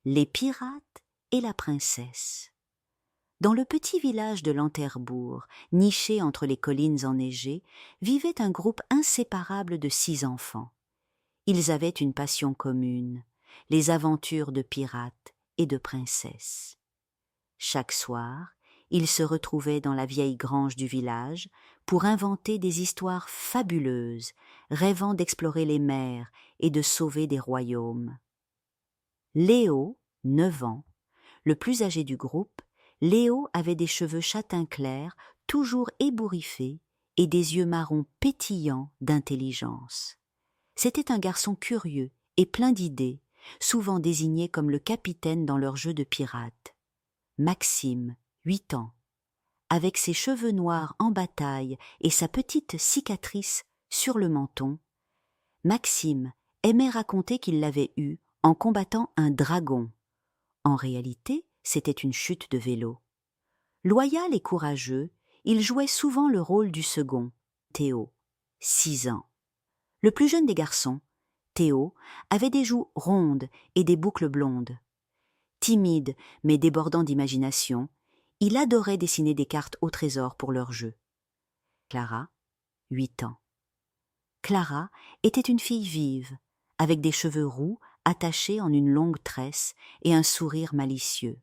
Les pirates et la princesse. Dans le petit village de Lanterbourg, niché entre les collines enneigées, vivait un groupe inséparable de 6 enfants. Ils avaient une passion commune, les aventures de pirates et de princesses. Chaque soir, ils se retrouvaient dans la vieille grange du village pour inventer des histoires fabuleuses, rêvant d'explorer les mers et de sauver des royaumes. Léo, 9 ans, le plus âgé du groupe, Léo avait des cheveux châtain clair, toujours ébouriffés, et des yeux marrons pétillants d'intelligence. C'était un garçon curieux et plein d'idées, souvent désigné comme le capitaine dans leur jeu de pirates. Maxime, 8 ans. Avec ses cheveux noirs en bataille et sa petite cicatrice sur le menton, Maxime aimait raconter qu'il l'avait eu en combattant un dragon. En réalité, c'était une chute de vélo. Loyal et courageux, il jouait souvent le rôle du second, Théo, 6 ans. Le plus jeune des garçons, Théo, avait des joues rondes et des boucles blondes. Timide mais débordant d'imagination, il adorait dessiner des cartes au trésor pour leur jeu. Clara, 8 ans. Clara était une fille vive, avec des cheveux roux attachés en une longue tresse et un sourire malicieux.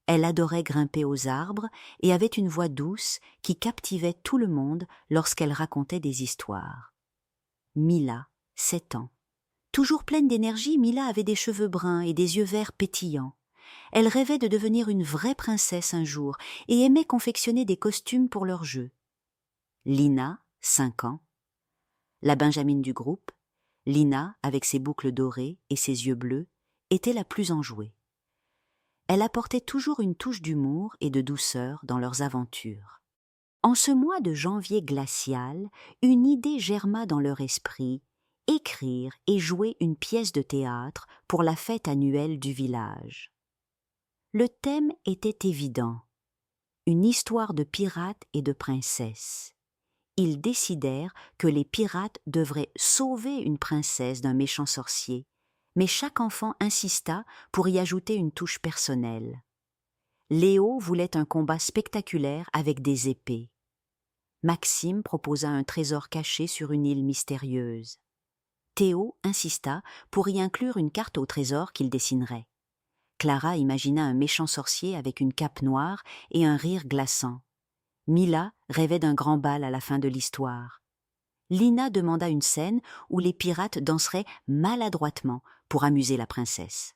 Elle adorait grimper aux arbres et avait une voix douce qui captivait tout le monde lorsqu'elle racontait des histoires. Mila, 7 ans. Toujours pleine d'énergie, Mila avait des cheveux bruns et des yeux verts pétillants. Elle rêvait de devenir une vraie princesse un jour et aimait confectionner des costumes pour leur jeu. Lina, 5 ans. La benjamine du groupe, Lina, avec ses boucles dorées et ses yeux bleus, était la plus enjouée. Elle apportait toujours une touche d'humour et de douceur dans leurs aventures. En ce mois de janvier glacial, une idée germa dans leur esprit, écrire et jouer une pièce de théâtre pour la fête annuelle du village. Le thème était évident, une histoire de pirates et de princesses. Ils décidèrent que les pirates devraient sauver une princesse d'un méchant sorcier, mais chaque enfant insista pour y ajouter une touche personnelle. Léo voulait un combat spectaculaire avec des épées. Maxime proposa un trésor caché sur une île mystérieuse. Théo insista pour y inclure une carte au trésor qu'il dessinerait. Clara imagina un méchant sorcier avec une cape noire et un rire glaçant. Mila rêvait d'un grand bal à la fin de l'histoire. Lina demanda une scène où les pirates danseraient maladroitement pour amuser la princesse.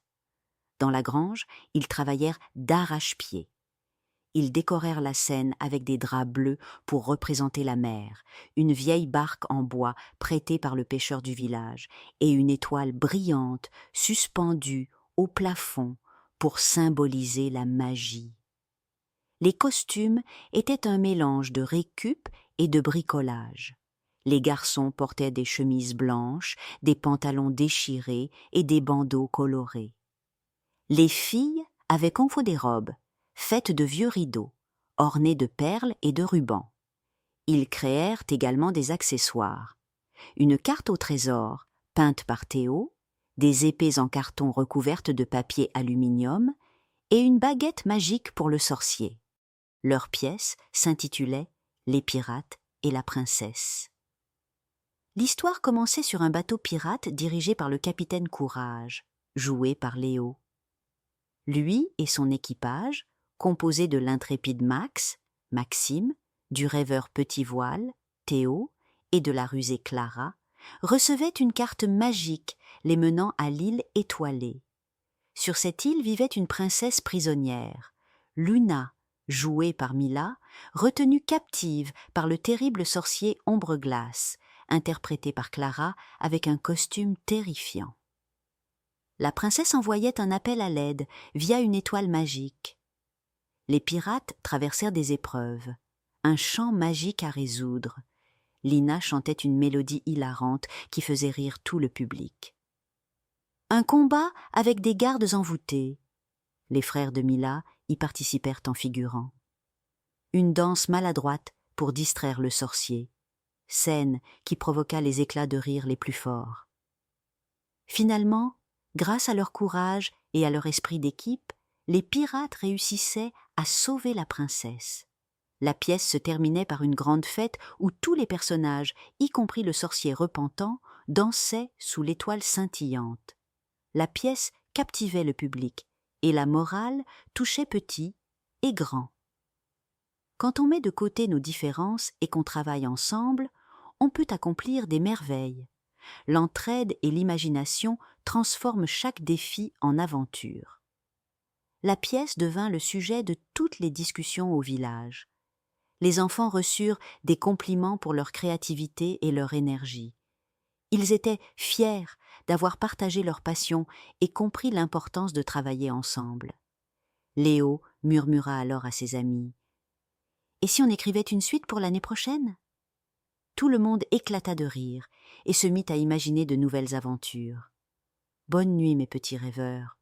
Dans la grange, ils travaillèrent d'arrache-pied. Ils décorèrent la scène avec des draps bleus pour représenter la mer, une vieille barque en bois prêtée par le pêcheur du village et une étoile brillante suspendue au plafond pour symboliser la magie. Les costumes étaient un mélange de récup et de bricolage. Les garçons portaient des chemises blanches, des pantalons déchirés et des bandeaux colorés. Les filles avaient confo des robes, faites de vieux rideaux, ornées de perles et de rubans. Ils créèrent également des accessoires. Une carte au trésor, peinte par Théo, des épées en carton recouvertes de papier aluminium et une baguette magique pour le sorcier. Leur pièce s'intitulait « Les pirates et la princesse ». L'histoire commençait sur un bateau pirate dirigé par le capitaine Courage, joué par Léo. Lui et son équipage, composé de l'intrépide Max, Maxime, du rêveur Petit Voile, Théo, et de la rusée Clara, recevaient une carte magique les menant à l'île étoilée. Sur cette île vivait une princesse prisonnière, Luna, jouée par Mila, retenue captive par le terrible sorcier Ombre-Glace, interprété par Clara avec un costume terrifiant. La princesse envoyait un appel à l'aide via une étoile magique. Les pirates traversèrent des épreuves, un chant magique à résoudre. Lina chantait une mélodie hilarante qui faisait rire tout le public. Un combat avec des gardes envoûtés. Les frères de Mila y participèrent en figurant. Une danse maladroite pour distraire le sorcier. Scène qui provoqua les éclats de rire les plus forts. Finalement, Grâce à leur courage et à leur esprit d'équipe, les pirates réussissaient à sauver la princesse. La pièce se terminait par une grande fête où tous les personnages, y compris le sorcier repentant, dansaient sous l'étoile scintillante. La pièce captivait le public et la morale touchait petit et grand. Quand on met de côté nos différences et qu'on travaille ensemble, on peut accomplir des merveilles. L'entraide et l'imagination transforment chaque défi en aventure. La pièce devint le sujet de toutes les discussions au village. Les enfants reçurent des compliments pour leur créativité et leur énergie. Ils étaient fiers d'avoir partagé leur passion et compris l'importance de travailler ensemble. Léo murmura alors à ses amis: « Et si on écrivait une suite pour l'année prochaine ?» Tout le monde éclata de rire et se mit à imaginer de nouvelles aventures. Bonne nuit, mes petits rêveurs.